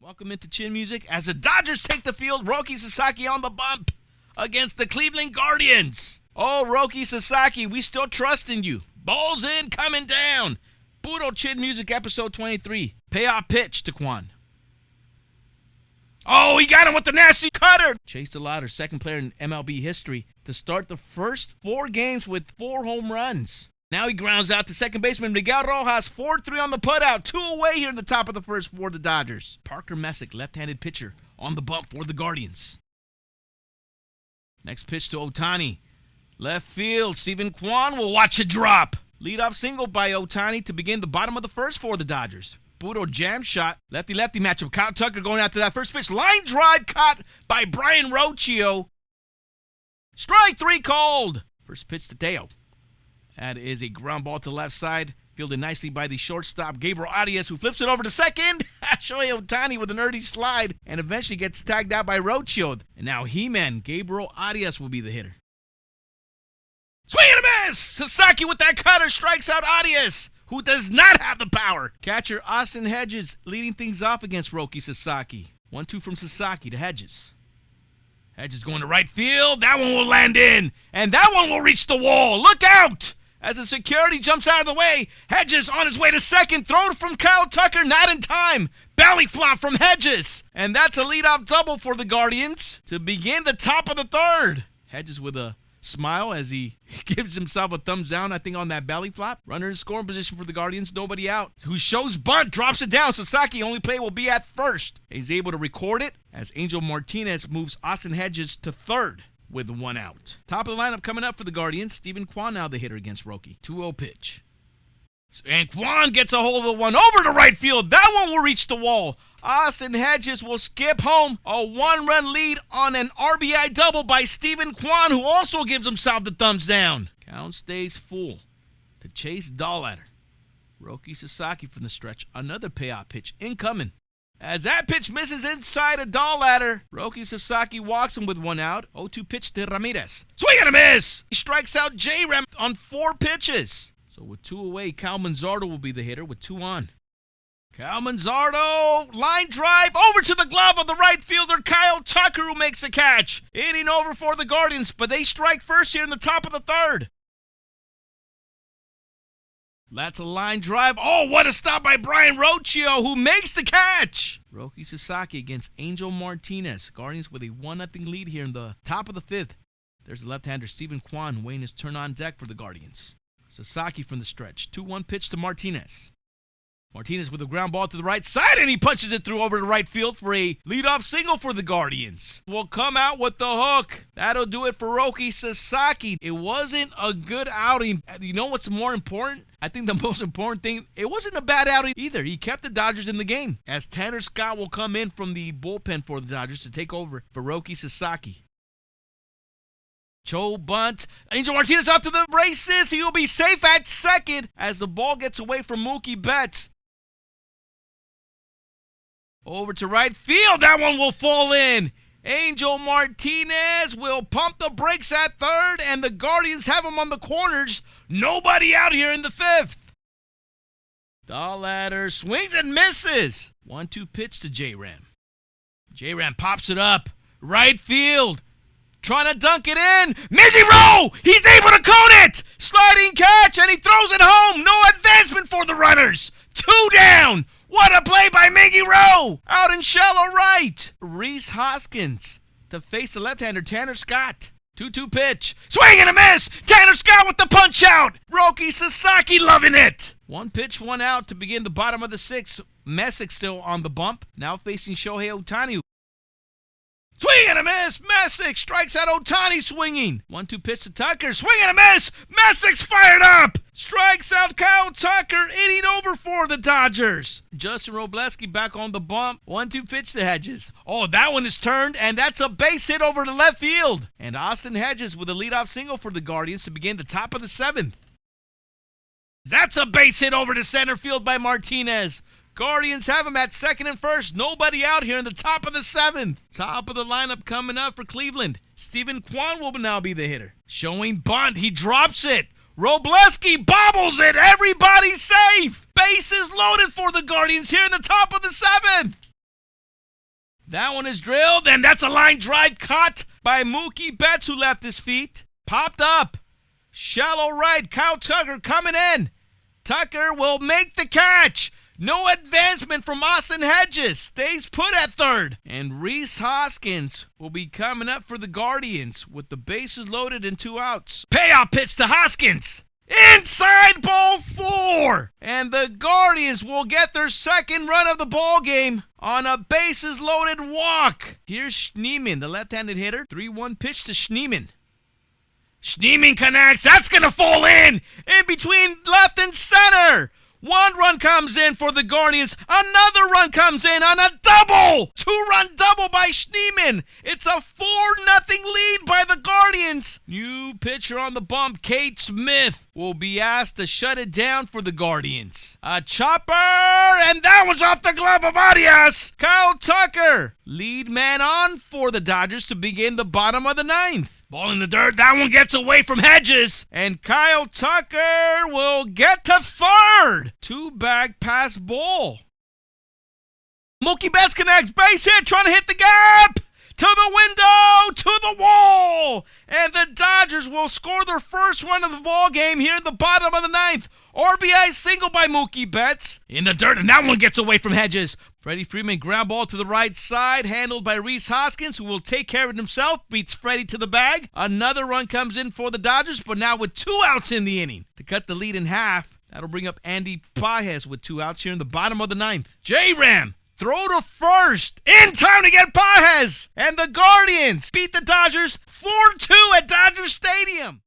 Welcome into Chin Music as the Dodgers take the field. Roki Sasaki on the bump against the Cleveland Guardians. Oh, Roki Sasaki, we still trust in you. Balls in, coming down. Budo Chin Music episode 23. Payoff pitch to Kwan. Oh, he got him with the nasty cutter. Chase the ladder, second player in MLB history to start the first 4 games with 4 home runs. Now he grounds out to second baseman Miguel Rojas, 4-3 on the putout, 2 away here in the top of the first for the Dodgers. Parker Messick, left-handed pitcher, on the bump for the Guardians. Next pitch to Ohtani. Left field, Stephen Kwan will watch it drop. Leadoff single by Ohtani to begin the bottom of the first for the Dodgers. Budo jam shot, lefty-lefty matchup. Kyle Tucker going after that first pitch. Line drive caught by Brian Rocchio. Strike 3 called. First pitch to Teo. That is a ground ball to the left side, fielded nicely by the shortstop, Gabriel Arias, who flips it over to second. Shohei Ohtani with an early slide and eventually gets tagged out by Rocchio. And now He-Man, Gabriel Arias, will be the hitter. Swing and a miss! Sasaki with that cutter strikes out Arias, who does not have the power. Catcher Austin Hedges leading things off against Roki Sasaki. 1-2 from Sasaki to Hedges. Hedges going to right field. That one will land in, and that one will reach the wall. Look out! As the security jumps out of the way, Hedges on his way to second. Throw from Kyle Tucker, not in time. Belly flop from Hedges. And that's a leadoff double for the Guardians to begin the top of the third. Hedges with a smile as he gives himself a thumbs down, I think, on that belly flop. Runner in scoring position for the Guardians, nobody out. Who shows bunt, drops it down. Sasaki only play will be at first. He's able to record it as Angel Martinez moves Austin Hedges to third with 1 out. Top of the lineup coming up for the Guardians. Stephen Kwan now the hitter against Roki. 2-0 pitch. And Kwan gets a hold of the one over to right field. That one will reach the wall. Austin Hedges will skip home. A 1-run lead on an RBI double by Stephen Kwan, who also gives himself the thumbs down. Count stays full to Chase Dahlhader. Roki Sasaki from the stretch. Another payoff pitch incoming. As that pitch misses inside a Dahlhader, Roki Sasaki walks him with 1 out. 0-2 pitch to Ramirez. Swing and a miss! He strikes out J-Ram on 4 pitches. So with 2 away, Cal Manzardo will be the hitter with 2 on. Cal Manzardo, line drive over to the glove of the right fielder, Kyle Tucker, who makes the catch. Inning over for the Guardians, but they strike first here in the top of the third. That's a line drive. Oh, what a stop by Brian Rocchio, who makes the catch. Roki Sasaki against Angel Martinez. Guardians with a 1-0 lead here in the top of the 5th. There's the left-hander Stephen Kwan weighing his turn on deck for the Guardians. Sasaki from the stretch. 2-1 pitch to Martinez. Martinez with a ground ball to the right side, and he punches it through over to right field for a leadoff single for the Guardians. Will come out with the hook. That'll do it for Roki Sasaki. It wasn't a good outing. You know what's more important? I think the most important thing, it wasn't a bad outing either. He kept the Dodgers in the game, as Tanner Scott will come in from the bullpen for the Dodgers to take over for Roki Sasaki. Cho bunt. Angel Martinez off to the races. He will be safe at second as the ball gets away from Mookie Betts. Over to right field. That one will fall in. Angel Martinez will pump the brakes at third, and the Guardians have him on the corners. Nobody out here in the 5th. Dahlhader swings and misses. 1-2 pitch to J-Ram. J-Ram pops it up. Right field. Trying to dunk it in. Miggy Rowe! He's able to cone it! Sliding catch, and he throws it home. No advancement for the runners. 2 down. What a play by Miggy Rowe! Out in shallow right. Rhys Hoskins to face the left-hander Tanner Scott. 2-2 pitch. Swing and a miss! Tanner Scott with the punch out! Roki Sasaki loving it! 1 pitch, 1 out to begin the bottom of the 6th. Messick still on the bump. Now facing Shohei Ohtani. Swing and a miss! Messick strikes out Ohtani swinging. 1-2 pitch to Tucker. Swing and a miss! Messick's fired up! Strikes out Kyle Tucker. Inning over for the Dodgers. Justin Robleski back on the bump. 1-2 pitch to Hedges. Oh, that one is turned, and that's a base hit over to left field. And Austin Hedges with a leadoff single for the Guardians to begin the top of the 7th. That's a base hit over to center field by Martinez. Guardians have him at second and first. Nobody out here in the top of the 7th. Top of the lineup coming up for Cleveland. Stephen Kwan will now be the hitter. Showing bunt. He drops it. Robleski bobbles it. Everybody's safe. Bases loaded for the Guardians here in the top of the 7th. That one is drilled, and that's a line drive caught by Mookie Betts, who left his feet. Popped up. Shallow right. Kyle Tucker coming in. Tucker will make the catch. No advancement from Austin Hedges. Stays put at third. And Rhys Hoskins will be coming up for the Guardians with the bases loaded and 2 outs. Payoff pitch to Hoskins. Inside ball 4. And the Guardians will get their second run of the ball game on a bases loaded walk. Here's Schneemann, the left-handed hitter. 3-1 pitch to Schneemann. Schneemann connects. That's going to fall in between left and center. 1 run comes in for the Guardians. Another run comes in on a double. 2-run double by Schneemann. It's a 4-0 lead by the Guardians. New pitcher on the bump, Kate Smith, will be asked to shut it down for the Guardians. A chopper, and that one's off the glove of Arias. Kyle Tucker, lead man on for the Dodgers to begin the bottom of the 9th. Ball in the dirt. That one gets away from Hedges. And Kyle Tucker will get to third. 2-bag pass ball. Mookie Betts connects. Base hit. Trying to hit the gap. To the window. To the wall. And the Dodgers will score their first run of the ball game here in the bottom of the 9th. RBI single by Mookie Betts. In the dirt. And that one gets away from Hedges. Freddie Freeman ground ball to the right side, handled by Rhys Hoskins, who will take care of it himself, beats Freddie to the bag. Another run comes in for the Dodgers, but now with 2 outs in the inning. To cut the lead in half, that'll bring up Andy Pages with 2 outs here in the bottom of the 9th. J-Ram, throw to first, in time to get Pages. And the Guardians beat the Dodgers 4-2 at Dodger Stadium.